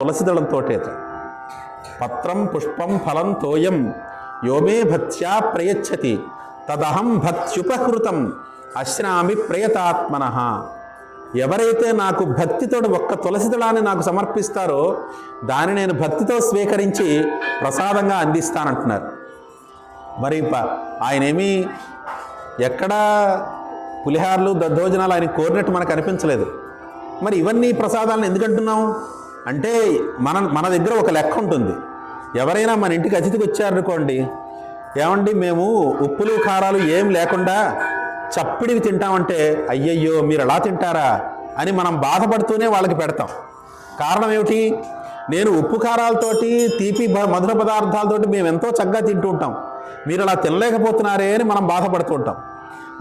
తులసిదళంతోటే. పత్రం పుష్పం ఫలం తోయం యోమే భక్త్యా ప్రయచ్చతి తదహం భక్త్యుపహృతం అశ్నామి ప్రయతాత్మన. ఎవరైతే నాకు భక్తితో ఒక్క తులసిదళాన్ని నాకు సమర్పిస్తారో దాన్ని నేను భక్తితో స్వీకరించి ప్రసాదంగా అందిస్తానంటున్నారు. మరి ఆయనేమీ ఎక్కడా పులిహార్లు దద్దోజనాలు ఆయన కోరినట్టు మనకు అనిపించలేదు. మరి ఇవన్నీ ప్రసాదాలను ఎందుకంటున్నాం అంటే మన దగ్గర ఒక లెక్క ఉంటుంది. ఎవరైనా మన ఇంటికి అతిథికి వచ్చారనుకోండి, ఏమండి మేము ఉప్పులు కారాలు ఏం లేకుండా చప్పిడివి తింటామంటే, అయ్యయ్యో మీరు ఎలా తింటారా అని మనం బాధపడుతూనే వాళ్ళకి పెడతాం. కారణం ఏమిటి? నేను ఉప్పు కారాలతోటి తీపి మధుర పదార్థాలతోటి మేము ఎంతో చక్కగా తింటూ ఉంటాం, మీరు అలా తినలేకపోతున్నారే అని మనం బాధపడుతూ ఉంటాం.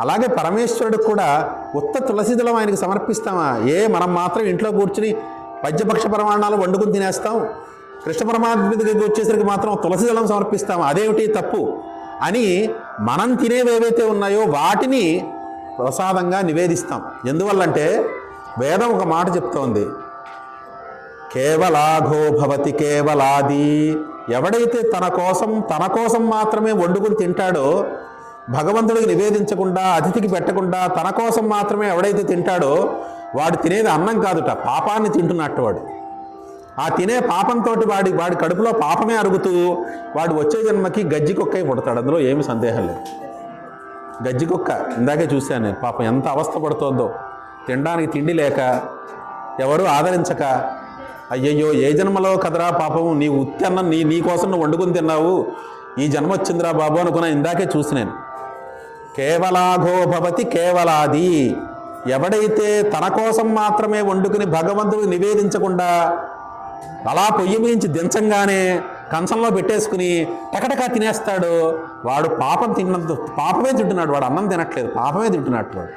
అలాగే పరమేశ్వరుడికి కూడా ఉత్త తులసిదళం ఆయనకి సమర్పిస్తామా? మనం మాత్రం ఇంట్లో కూర్చుని పద్యపక్ష ప్రమాణాలు వండుకుని తినేస్తాం, కృష్ణ పరమాత్మ దగ్గరికి వచ్చేసరికి మాత్రం తులసిదళం సమర్పిస్తాం, అదేమిటి తప్పు అని మనం తినేవి ఏవైతే ఉన్నాయో వాటిని ప్రసాదంగా నివేదిస్తాం. ఎందువల్లంటే వేదం ఒక మాట చెప్తోంది, కేవలాఘో భవతి కేవలాది. ఎవడైతే తన కోసం మాత్రమే వండుకుని తింటాడో, భగవంతుడికి నివేదించకుండా అతిథికి పెట్టకుండా తన కోసం మాత్రమే ఎవడైతే తింటాడో వాడు తినేది అన్నం కాదుట, పాపాన్ని తింటున్నట్టు. వాడు ఆ తినే పాపంతో వాడి కడుపులో పాపమే అరుగుతూ వాడు వచ్చే జన్మకి గజ్జికొక్కై పుడతాడు. అందులో ఏమి సందేహం లేదు. గజ్జికొక్క ఇందాకే చూశాను నేను, పాపం ఎంత అవస్థ పడుతోందో, తినడానికి తిండి లేక, ఎవరు ఆదరించక, అయ్యయ్యో ఏ జన్మలో కదరా పాపం నీ ఉత్తి అన్నం నీ కోసం నువ్వు వండుకుని తిన్నావు, ఈ జన్మ వచ్చిందిరా బాబు అనుకున్నా. ఇందాకే చూసి నేను, కేవలాఘో భవతి కేవలాది. ఎవడైతే తన కోసం మాత్రమే వండుకుని భగవంతుడికి నివేదించకుండా అలా పొయ్యి మించి దించంగానే కంచంలో పెట్టేసుకుని టకటకా తినేస్తాడు, వాడు పాపమే తింటున్నాడు. వాడు అన్నం తినట్లేదు, పాపమే తింటున్నట్టు వాడు.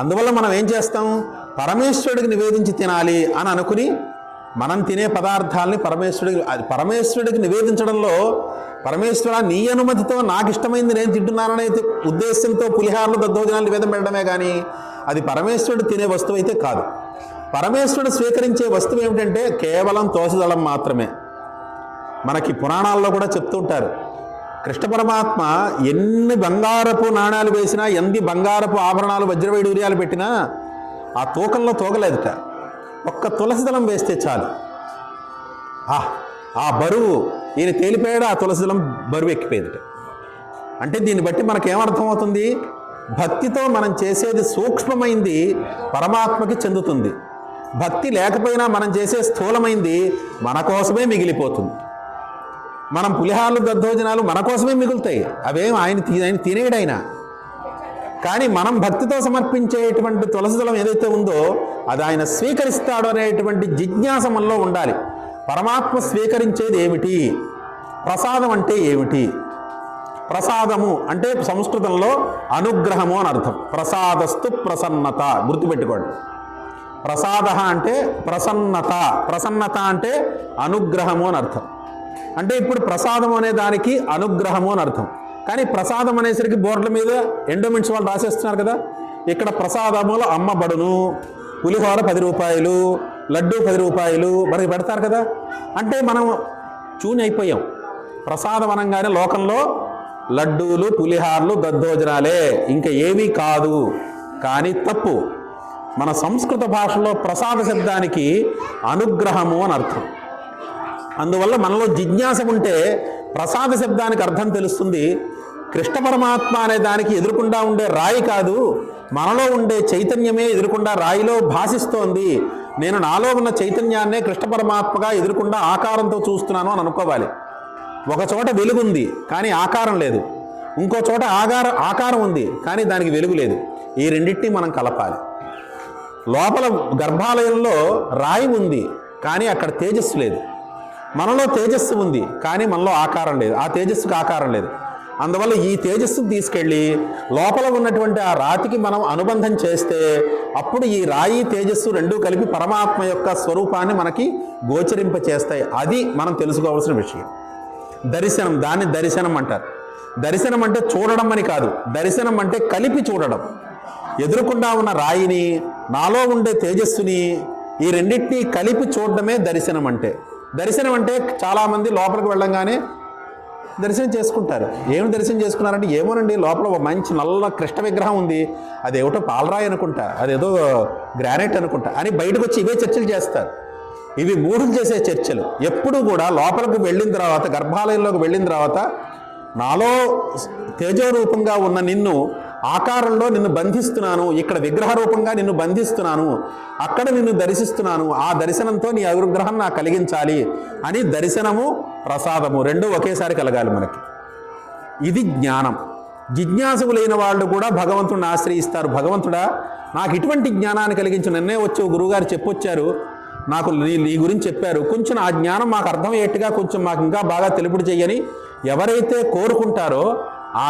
అందువల్ల మనం ఏం చేస్తాం? పరమేశ్వరుడికి నివేదించి తినాలి అని అనుకుని మనం తినే పదార్థాలని పరమేశ్వరుడికి నివేదించడంలో, పరమేశ్వర నీ అనుమతితో నాకు ఇష్టమైంది నేను తింటున్నాననే ఉద్దేశంతో పులిహార్లు దద్దోజనాలు నివేదన పెట్టడమే కానీ అది పరమేశ్వరుడు తినే వస్తువు అయితే కాదు. పరమేశ్వరుడు స్వీకరించే వస్తువు ఏమిటంటే కేవలం తులసిదళం మాత్రమే. మనకి పురాణాల్లో కూడా చెప్తుంటారు, కృష్ణ పరమాత్మ ఎన్ని బంగారపు నాణాలు వేసినా, ఎన్ని బంగారపు ఆభరణాలు వజ్రవైడూర్యాలు పెట్టినా ఆ తూకంలో తూగలేదుట. ఒక్క తులసిదళం వేస్తే చాలు, ఆ బరువు ఈయన తేలిపోయాడు, ఆ తులసిదళం బరువు ఎక్కిపోయేదిట. అంటే దీన్ని బట్టి మనకేమర్థమవుతుంది? భక్తితో మనం చేసేది సూక్ష్మమైంది పరమాత్మకి చెందుతుంది, భక్తి లేకపోయినా మనం చేసే స్థూలమైంది మన కోసమే మిగిలిపోతుంది. మనం పులిహార్లు దద్దోజనాలు మన కోసమే మిగులుతాయి, అవేం ఆయన తినేయడైనా. కానీ మనం భక్తితో సమర్పించేటువంటి తులసిదళం ఏదైతే ఉందో అది ఆయన స్వీకరిస్తాడు అనేటువంటి జిజ్ఞాస మనలో ఉండాలి. పరమాత్మ స్వీకరించేది ఏమిటి? ప్రసాదం అంటే ఏమిటి? ప్రసాదము అంటే సంస్కృతంలో అనుగ్రహము అని అర్థం. ప్రసాదస్తు ప్రసన్నత, గుర్తుపెట్టుకోండి. ప్రసాద అంటే ప్రసన్నత, ప్రసన్నత అంటే అనుగ్రహము అని అర్థం. అంటే ఇప్పుడు ప్రసాదం అనే దానికి అనుగ్రహము అని అర్థం. కానీ ప్రసాదం అనేసరికి బోర్డుల మీద ఎండోమెంట్స్ వాళ్ళు రాసేస్తున్నారు కదా, ఇక్కడ ప్రసాదములు అమ్మబడును, పులిహోర 10 రూపాయలు, లడ్డు 10 రూపాయలు మనకి పెడతారు కదా. అంటే మనం చూని అయిపోయాం. ప్రసాదం అనగానే లోకంలో లడ్డూలు, పులిహార్లు, దద్దోజనాలే, ఇంకా ఏమీ కాదు. కానీ తప్పు. మన సంస్కృత భాషలో ప్రసాద శబ్దానికి అనుగ్రహము అని అర్థం. అందువల్ల మనలో జిజ్ఞాస ఉంటే ప్రసాద శబ్దానికి అర్థం తెలుస్తుంది. కృష్ణ పరమాత్మ అనే దానికి ఎదురుకుండా ఉండే రాయి కాదు, మనలో ఉండే చైతన్యమే ఎదురుకుండా రాయిలో భాషిస్తోంది. నేను నాలో ఉన్న చైతన్యాన్నే కృష్ణ పరమాత్మగా ఎదురుకుండా ఆకారంతో చూస్తున్నాను అని అనుకోవాలి. ఒక చోట వెలుగుంది కానీ ఆకారం లేదు, ఇంకో చోట ఆకారం ఉంది కానీ దానికి వెలుగు లేదు. ఈ రెండింటినీ మనం కలపాలి. లోపల గర్భాలయంలో రాయి ఉంది కానీ అక్కడ తేజస్సు లేదు, మనలో తేజస్సు ఉంది కానీ మనలో ఆకారం లేదు, ఆ తేజస్సుకి ఆకారం లేదు. అందువల్ల ఈ తేజస్సును తీసుకెళ్ళి లోపల ఉన్నటువంటి ఆ రాతికి మనం అనుబంధం చేస్తే అప్పుడు ఈ రాయి తేజస్సు రెండూ కలిపి పరమాత్మ యొక్క స్వరూపాన్ని మనకి గోచరింప చేస్తాయి. అది మనం తెలుసుకోవాల్సిన విషయం. దర్శనం, దాన్ని దర్శనం అంటారు. దర్శనం అంటే చూడడం అని కాదు, దర్శనం అంటే కలిపి చూడడం. ఎదురుకుండా ఉన్న రాయిని, నాలో ఉండే తేజస్సుని ఈ రెండింటినీ కలిపి చూడడమే దర్శనం అంటే. దర్శనం అంటే చాలామంది లోపలికి వెళ్ళంగానే దర్శనం చేసుకుంటారు. ఏమి దర్శనం చేసుకున్నారంటే, ఏమోనండి లోపల ఒక మంచి నల్ల కృష్ణ విగ్రహం ఉంది, అదేమిటో పాలరాయి అనుకుంటా, అదేదో గ్రానైట్ అనుకుంటా అని బయటకు వచ్చి ఇవే చర్చలు చేస్తారు. ఇవి మూఢులు చేసే చర్చలు. ఎప్పుడు కూడా లోపలికి వెళ్ళిన తర్వాత, గర్భాలయంలోకి వెళ్ళిన తర్వాత, నాలో తేజోరూపంగా ఉన్న నిన్ను ఆకారంలో నిన్ను బంధిస్తున్నాను, ఇక్కడ విగ్రహ రూపంగా నిన్ను బంధిస్తున్నాను, అక్కడ నిన్ను దర్శిస్తున్నాను, ఆ దర్శనంతో నీ అనుగ్రహం నాకు కలిగించాలి అని దర్శనము ప్రసాదము రెండూ ఒకేసారి కలగాలి మనకి. ఇది జ్ఞానం. జిజ్ఞాసులైన వాళ్ళు కూడా భగవంతుడిని ఆశ్రయిస్తారు. భగవంతుడా నాకు ఇటువంటి జ్ఞానాన్ని కలిగించు, నిన్నే వచ్చి గురువుగారు చెప్పొచ్చారు, నాకు నీ గురించి చెప్పారు, కొంచెం ఆ జ్ఞానం మాకు అర్థమయ్యేట్టుగా కొంచెం మాకు ఇంకా బాగా తెలుపుడు చెయ్యని ఎవరైతే కోరుకుంటారో ఆ